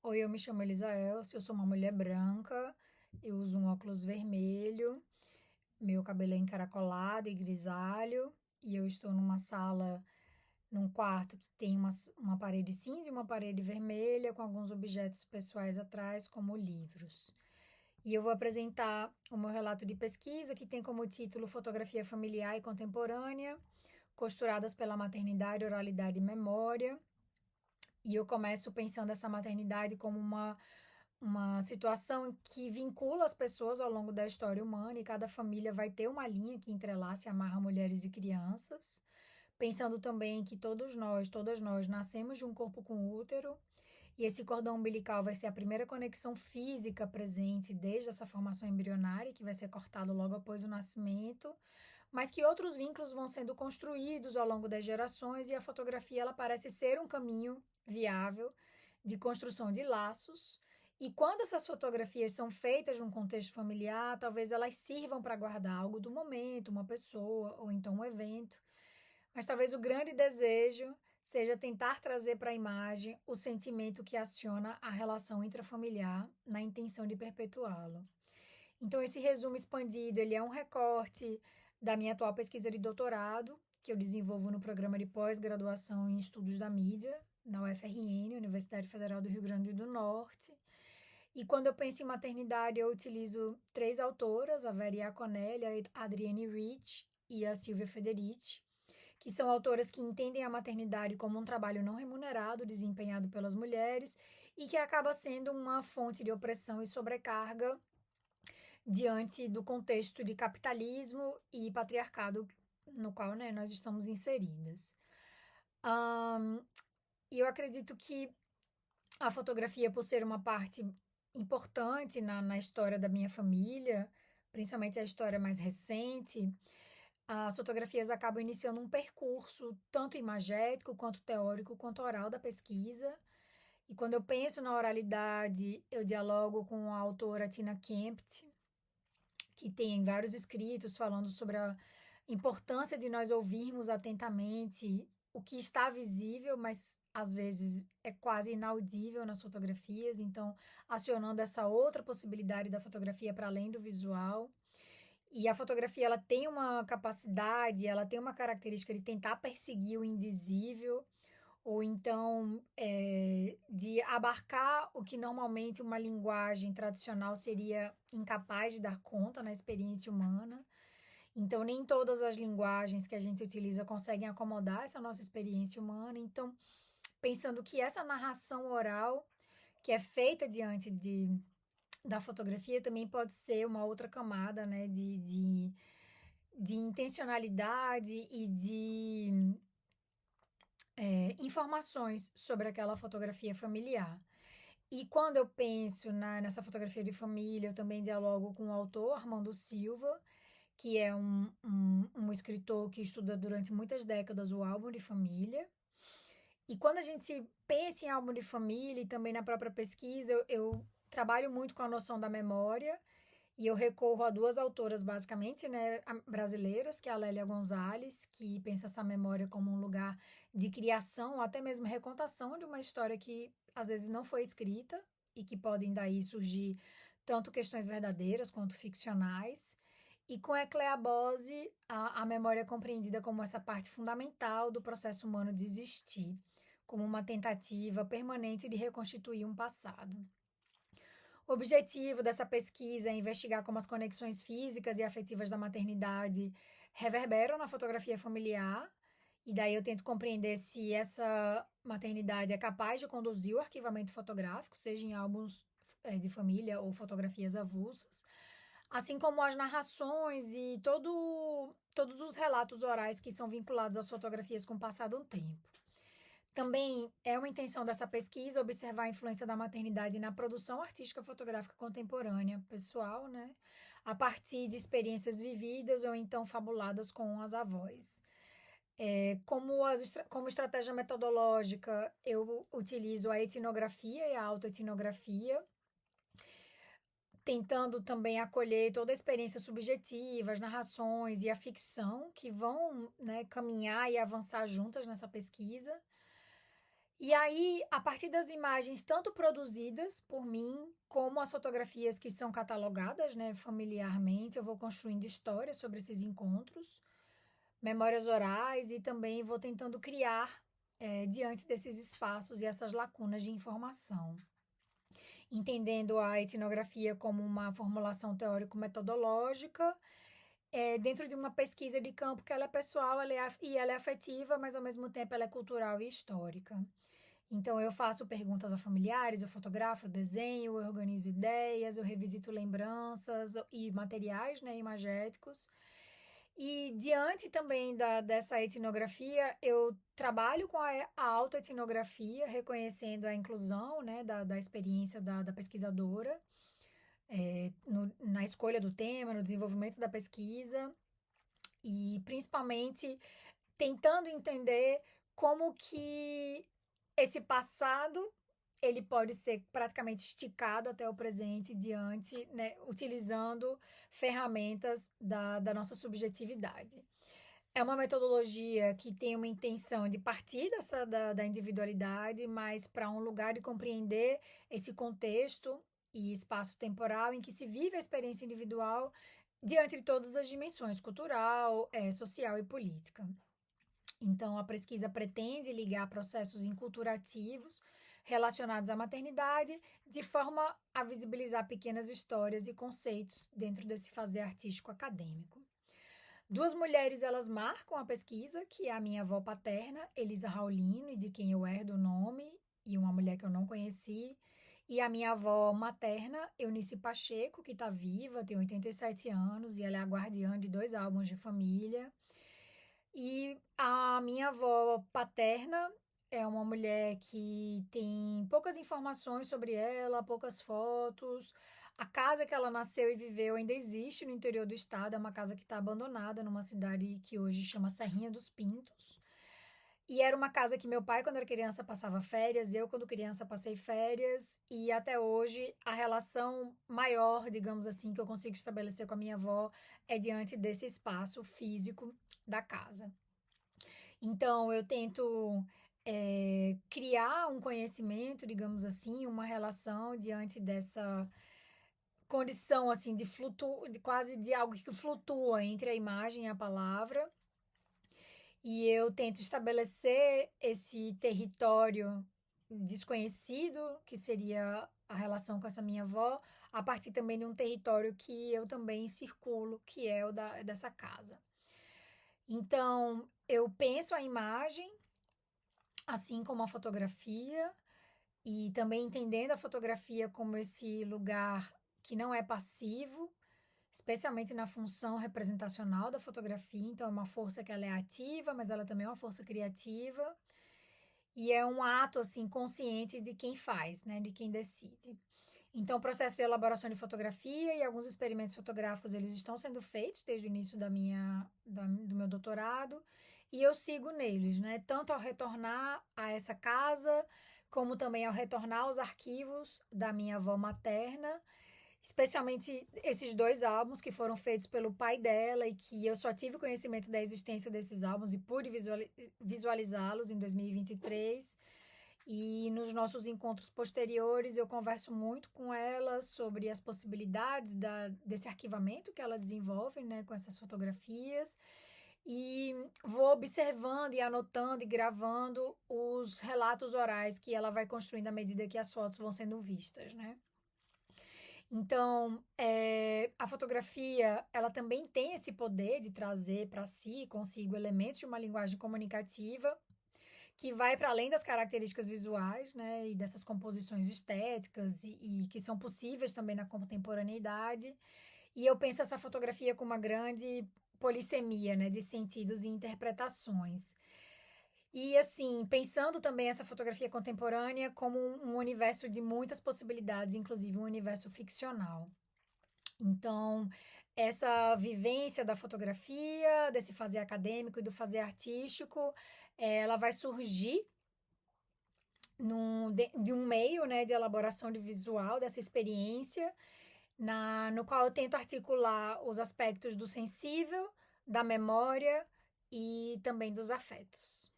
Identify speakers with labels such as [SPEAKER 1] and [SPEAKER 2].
[SPEAKER 1] Oi, eu me chamo Elisa Elcio, eu sou uma mulher branca, eu uso um óculos vermelho, meu cabelo é encaracolado e grisalho, e eu estou numa sala, num quarto que tem uma parede cinza e uma parede vermelha, com alguns objetos pessoais atrás, como livros. E eu vou apresentar o meu relato de pesquisa, que tem como título Fotografia Familiar e Contemporânea, costuradas pela maternidade, oralidade e memória. E eu começo pensando essa maternidade como uma situação que vincula as pessoas ao longo da história humana e cada família vai ter uma linha que entrelaça e amarra mulheres e crianças. Pensando também que todas nós, nascemos de um corpo com útero e esse cordão umbilical vai ser a primeira conexão física presente desde essa formação embrionária, que vai ser cortado logo após o nascimento, mas que outros vínculos vão sendo construídos ao longo das gerações e a fotografia ela parece ser um caminho viável de construção de laços. E quando essas fotografias são feitas num contexto familiar, talvez elas sirvam para guardar algo do momento, uma pessoa ou então um evento. Mas talvez o grande desejo seja tentar trazer para a imagem o sentimento que aciona a relação intrafamiliar na intenção de perpetuá-lo. Então, esse resumo expandido, ele é um recorte da minha atual pesquisa de doutorado, que eu desenvolvo no programa de pós-graduação em estudos da mídia, na UFRN, Universidade Federal do Rio Grande do Norte. E quando eu penso em maternidade, eu utilizo três autoras, a Vera Iaconelli, a Adrienne Rich e a Silvia Federici, que são autoras que entendem a maternidade como um trabalho não remunerado desempenhado pelas mulheres e que acaba sendo uma fonte de opressão e sobrecarga diante do contexto de capitalismo e patriarcado no qual, né, nós estamos inseridas. Um, e eu acredito que a fotografia, por ser uma parte importante na história da minha família, principalmente a história mais recente, as fotografias acabam iniciando um percurso tanto imagético, quanto teórico, quanto oral da pesquisa. E quando eu penso na oralidade, eu dialogo com a autora Tina Kempt, que tem vários escritos falando sobre a importância de nós ouvirmos atentamente o que está visível, mas às vezes é quase inaudível nas fotografias, então acionando essa outra possibilidade da fotografia para além do visual. E a fotografia ela tem uma capacidade, ela tem uma característica de tentar perseguir o indizível, ou então de abarcar o que normalmente uma linguagem tradicional seria incapaz de dar conta na experiência humana. Então, nem todas as linguagens que a gente utiliza conseguem acomodar essa nossa experiência humana. Então, pensando que essa narração oral, que é feita diante da fotografia, também pode ser uma outra camada, né, de intencionalidade e de informações sobre aquela fotografia familiar. E quando eu penso nessa fotografia de família, eu também dialogo com o autor Armando Silva, que é um escritor que estuda durante muitas décadas o álbum de família. E quando a gente pensa em álbum de família e também na própria pesquisa, eu trabalho muito com a noção da memória e eu recorro a duas autoras, basicamente, né, brasileiras, que é a Lélia Gonzalez, que pensa essa memória como um lugar de criação, ou até mesmo recontação de uma história que às vezes não foi escrita e que podem daí surgir tanto questões verdadeiras quanto ficcionais. E com Ecléa Bose, a memória é compreendida como essa parte fundamental do processo humano de existir, como uma tentativa permanente de reconstituir um passado. O objetivo dessa pesquisa é investigar como as conexões físicas e afetivas da maternidade reverberam na fotografia familiar, e daí eu tento compreender se essa maternidade é capaz de conduzir o arquivamento fotográfico, seja em álbuns de família ou fotografias avulsas, assim como as narrações e todos os relatos orais que são vinculados às fotografias com o passar do tempo. Também é uma intenção dessa pesquisa observar a influência da maternidade na produção artística fotográfica contemporânea pessoal, né? A partir de experiências vividas ou então fabuladas com as avós. Como estratégia metodológica, eu utilizo a etnografia e a autoetnografia, tentando também acolher toda a experiência subjetiva, as narrações e a ficção que vão, né, caminhar e avançar juntas nessa pesquisa. E aí, a partir das imagens tanto produzidas por mim, como as fotografias que são catalogadas, né, familiarmente, eu vou construindo histórias sobre esses encontros, memórias orais e também vou tentando criar diante desses espaços e essas lacunas de informação. Entendendo a etnografia como uma formulação teórico-metodológica, dentro de uma pesquisa de campo que ela é pessoal e ela é afetiva, mas ao mesmo tempo ela é cultural e histórica. Então, eu faço perguntas a familiares, eu fotografo, eu desenho, eu organizo ideias, eu revisito lembranças e materiais, né, imagéticos. E diante também dessa etnografia, eu trabalho com a autoetnografia, reconhecendo a inclusão, né, da experiência da pesquisadora, na escolha do tema, no desenvolvimento da pesquisa e principalmente tentando entender como que esse passado ele pode ser praticamente esticado até o presente diante, né, utilizando ferramentas da nossa subjetividade. É uma metodologia que tem uma intenção de partir da individualidade, mas para um lugar de compreender esse contexto e espaço temporal em que se vive a experiência individual diante de todas as dimensões, cultural, social e política. Então, a pesquisa pretende ligar processos enculturativos relacionados à maternidade, de forma a visibilizar pequenas histórias e conceitos dentro desse fazer artístico acadêmico. Duas mulheres, elas marcam a pesquisa, que é a minha avó paterna, Elisa Raulino, e de quem eu herdo o nome, e uma mulher que eu não conheci, e a minha avó materna, Eunice Pacheco, que está viva, tem 87 anos, e ela é a guardiã de 2 álbuns de família. E a minha avó paterna é uma mulher que tem poucas informações sobre ela, poucas fotos. A casa que ela nasceu e viveu ainda existe no interior do estado, é uma casa que está abandonada numa cidade que hoje chama Serrinha dos Pintos. E era uma casa que meu pai, quando era criança, passava férias, eu, quando criança, passei férias, e até hoje a relação maior, digamos assim, que eu consigo estabelecer com a minha avó é diante desse espaço físico da casa. Então, eu tento criar um conhecimento, digamos assim, uma relação diante dessa condição assim de quase de algo que flutua entre a imagem e a palavra. E eu tento estabelecer esse território desconhecido, que seria a relação com essa minha avó, a partir também de um território que eu também circulo, que é o dessa casa. Então, eu penso a imagem, assim como a fotografia, e também entendendo a fotografia como esse lugar que não é passivo, especialmente na função representacional da fotografia. Então, é uma força que ela é ativa, mas ela também é uma força criativa. E é um ato, assim, consciente de quem faz, né? De quem decide. Então, o processo de elaboração de fotografia e alguns experimentos fotográficos, eles estão sendo feitos desde o início do meu doutorado. E eu sigo neles, né? Tanto ao retornar a essa casa, como também ao retornar aos arquivos da minha avó materna, especialmente esses 2 álbuns que foram feitos pelo pai dela e que eu só tive conhecimento da existência desses álbuns e pude visualizá-los em 2023. E nos nossos encontros posteriores eu converso muito com ela sobre as possibilidades desse arquivamento que ela desenvolve, né, com essas fotografias. E vou observando e anotando e gravando os relatos orais que ela vai construindo à medida que as fotos vão sendo vistas, né? Então, a fotografia, ela também tem esse poder de trazer para si, consigo, elementos de uma linguagem comunicativa que vai para além das características visuais, né, e dessas composições estéticas e que são possíveis também na contemporaneidade. E eu penso essa fotografia com uma grande polissemia, né, de sentidos e interpretações. E assim, pensando também essa fotografia contemporânea como um universo de muitas possibilidades, inclusive um universo ficcional. Então, essa vivência da fotografia, desse fazer acadêmico e do fazer artístico, ela vai surgir de um meio, né, de elaboração de visual dessa experiência, no qual eu tento articular os aspectos do sensível, da memória e também dos afetos.